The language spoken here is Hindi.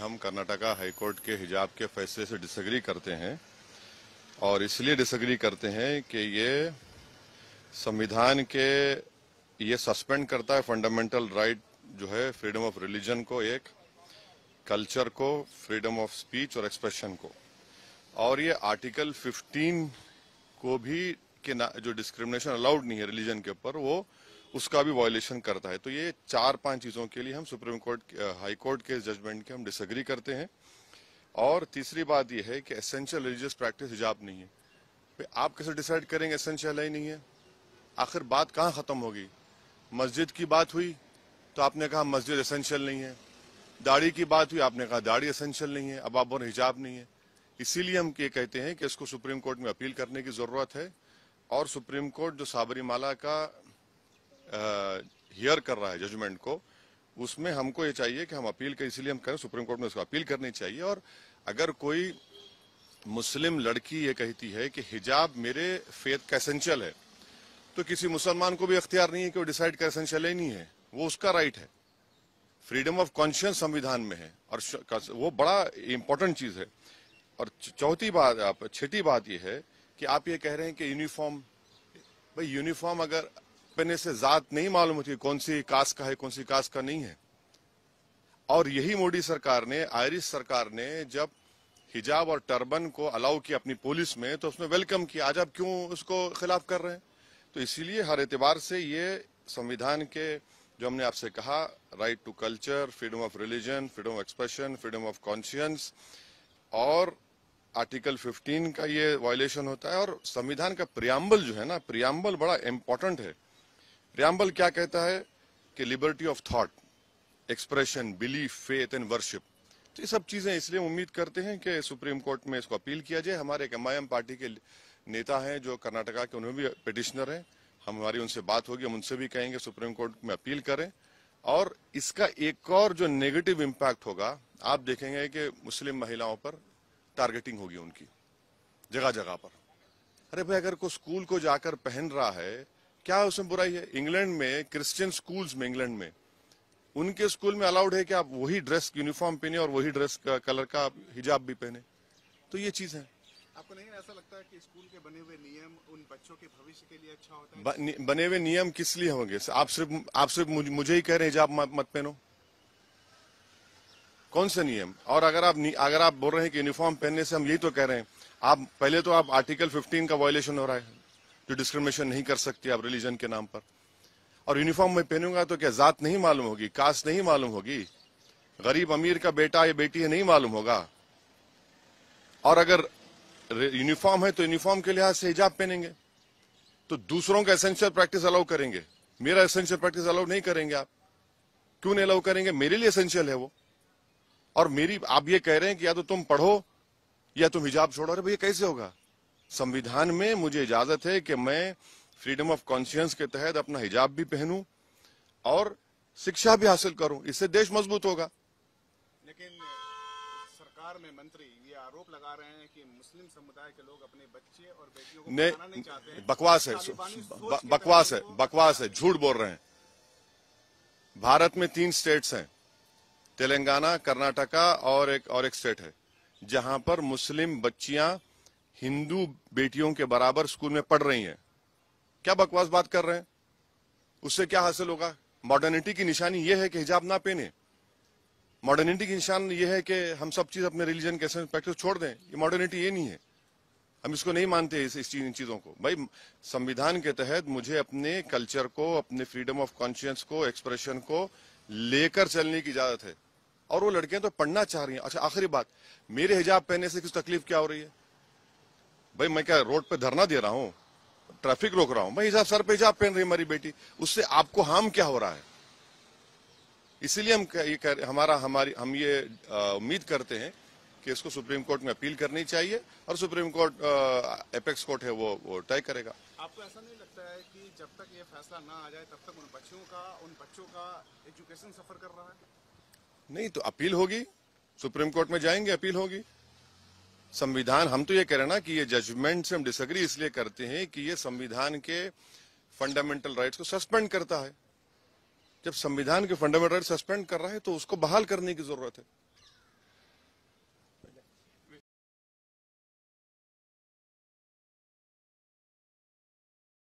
हम कर्नाटका हाईकोर्ट के हिजाब के फैसले से डिसएग्री करते हैं और इसलिए डिसएग्री करते हैं कि ये संविधान के ये सस्पेंड करता है फंडामेंटल राइट जो है फ्रीडम ऑफ रिलीजन को, एक कल्चर को, फ्रीडम ऑफ स्पीच और एक्सप्रेशन को, और ये आर्टिकल 15 को भी कि जो डिस्क्रिमिनेशन अलाउड नहीं है रिलीजन के ऊपर वो उसका भी वायलेशन करता है। तो ये 4-5 चीजों के लिए हम सुप्रीम कोर्ट हाई कोर्ट के जजमेंट के हम डिसएग्री करते हैं। और तीसरी बात यह है कि एसेंशियल रिलीजियस प्रैक्टिस हिजाब नहीं है। भाई आप कैसे डिसाइड करेंगे एसेंशियल है नहीं है? आखिर बात कहाँ खत्म होगी? मस्जिद की बात हुई तो आपने कहा मस्जिद एसेंशियल नहीं है, दाढ़ी की बात हुई आपने कहा दाढ़ी एसेंशियल नहीं है, अब आप बोल हिजाब नहीं है। इसीलिए हम ये कहते हैं कि इसको सुप्रीम कोर्ट में अपील करने की जरूरत है और सुप्रीम कोर्ट जो साबरीमाला का हियर कर रहा है जजमेंट को, उसमें हमको ये चाहिए कि हम अपील करें। इसलिए हम कहें सुप्रीम कोर्ट में उसको अपील करनी चाहिए। और अगर कोई मुस्लिम लड़की ये कहती है कि हिजाब मेरे फेथ का एसेंशियल है, तो किसी मुसलमान को भी अख्तियार नहीं है कि वो डिसाइड कर एसेंशियल ही नहीं है, वो उसका राइट है। फ्रीडम ऑफ कॉन्शियंस संविधान में है और वो बड़ा इंपॉर्टेंट चीज है। और छठी बात यह है कि आप ये कह रहे हैं कि यूनिफॉर्म, भाई यूनिफॉर्म अगर पहने से जात नहीं मालूम होती कौन सी कास्ट का है कौन सी कास्ट का नहीं है। और यही मोदी सरकार ने, आयरिश सरकार ने जब हिजाब और टर्बन को अलाउ किया अपनी पुलिस में तो उसमें वेलकम किया। आज आप क्यों उसको खिलाफ कर रहे हैं? तो इसीलिए हर एतबार से ये संविधान के जो हमने आपसे कहा, right to culture, freedom of religion, freedom of expression, freedom of conscience, और आर्टिकल 15 का ये वायलेशन होता है। और संविधान का प्रियम्बल जो है ना, प्रियम्बल बड़ा इंपॉर्टेंट है। प्रियम्बल क्या कहता है कि liberty of thought, expression, belief, faith and worship. तो ये सब चीजें, इसलिए उम्मीद करते हैं कि सुप्रीम कोर्ट में इसको अपील किया जाए। हमारे एक MIM पार्टी के नेता हैं जो कर्नाटका के, उन्हें भी पिटिशनर हैं, हमारी उनसे बात होगी, हम उनसे भी कहेंगे सुप्रीम कोर्ट में अपील करें। और इसका एक और जो नेगेटिव इम्पैक्ट होगा, आप देखेंगे कि मुस्लिम महिलाओं पर टारगेटिंग होगी उनकी जगह जगह पर। अरे भाई, अगर कोई स्कूल को जाकर पहन रहा है, क्या उसमें बुराई है? इंग्लैंड में क्रिश्चियन स्कूल्स में, इंग्लैंड में उनके स्कूल में अलाउड है कि आप वही ड्रेस यूनिफॉर्म पहने और वही ड्रेस का कलर का हिजाब भी पहने। तो ये चीज है। आपको नहीं ऐसा लगता है कि स्कूल के बने हुए नियम उन बच्चों के भविष्य के लिए अच्छा होता है? बने हुए नियम किस लिए होंगे? आप सिर्फ मुझे ही कह रहे हैं हिजाब मत पहनो? कौन से नियम? और अगर आप बोल रहे हैं कि यूनिफॉर्म पहनने से हम यही तो कह रहे हैं, आप पहले तो आप आर्टिकल 15 का वायलेशन हो रहा है, जो डिस्क्रिमिनेशन नहीं कर सकती आप रिलीजन के नाम पर। और यूनिफॉर्म में पहनूंगा तो क्या जात नहीं मालूम होगी, कास्ट नहीं मालूम होगी, गरीब अमीर का बेटा या बेटी है नहीं मालूम होगा? और अगर यूनिफॉर्म है तो यूनिफॉर्म के लिहाज से हिजाब पहनेंगे तो दूसरों का एसेंशियल प्रैक्टिस अलाउ करेंगे, मेरा एसेंशियल प्रैक्टिस अलाउ नहीं करेंगे। आप क्यों नहीं अलाउ करेंगे? मेरे लिए एसेंशियल है वो। और आप ये कह रहे हैं कि या तो तुम पढ़ो या तुम हिजाब छोड़ो। अरे भैया, कैसे होगा? संविधान में मुझे इजाजत है कि मैं फ्रीडम ऑफ कॉन्शियंस के तहत अपना हिजाब भी पहनूं और शिक्षा भी हासिल करूं, इससे देश मजबूत होगा। लेकिन सरकार में मंत्री ये आरोप लगा रहे हैं कि मुस्लिम समुदाय के लोग अपने बच्चे और बेटियों को पढ़ाना नहीं चाहते हैं। बकवास है, झूठ बोल रहे हैं। भारत में 3 स्टेट्स हैं, तेलंगाना, कर्नाटका और एक स्टेट है जहां पर मुस्लिम बच्चियां हिंदू बेटियों के बराबर स्कूल में पढ़ रही हैं। क्या बकवास बात कर रहे हैं? उससे क्या हासिल होगा? मॉडर्निटी की निशानी यह है कि हिजाब ना पहने। मॉडर्निटी की निशान यह है कि हम सब चीज अपने रिलीजन के प्रैक्टिस छोड़ दें। ये मॉडर्निटी ये नहीं है, हम इसको नहीं मानते इन चीजों को। भाई, संविधान के तहत मुझे अपने कल्चर को, अपने फ्रीडम ऑफ कॉन्शियंस को, एक्सप्रेशन को लेकर चलने की इजाजत है। और वो लड़कियां तो पढ़ना चाह रही हैं। अच्छा, आखिरी बात, मेरे हिजाब पहनने से किस तकलीफ क्या हो रही है? भाई, मैं क्या रोड पे धरना दे रहा हूं, ट्रैफिक रोक रहा हूं? भाई, हिजाब सर पे हिजाब पहन रही है हमारी बेटी, उससे आपको हार्म क्या हो रहा है? इसीलिए हम ये उम्मीद करते हैं कि इसको सुप्रीम कोर्ट में अपील करनी चाहिए और सुप्रीम कोर्ट, एपेक्स कोर्ट है, वो तय करेगा। आपको ऐसा नहीं लगता है कि जब तक ये फैसला ना आ जाए तब तक उन बच्चों का एजुकेशन सफर कर रहा है? नहीं तो अपील होगी, सुप्रीम कोर्ट में जाएंगे, अपील होगी। संविधान, हम तो ये कह रहे हैं ना कि ये जजमेंट से हम डिसएग्री इसलिए करते हैं कि ये संविधान के फंडामेंटल राइट्स को सस्पेंड करता है। जब संविधान के फंडामेंटल राइट्स सस्पेंड कर रहा है तो उसको बहाल करने की जरूरत है।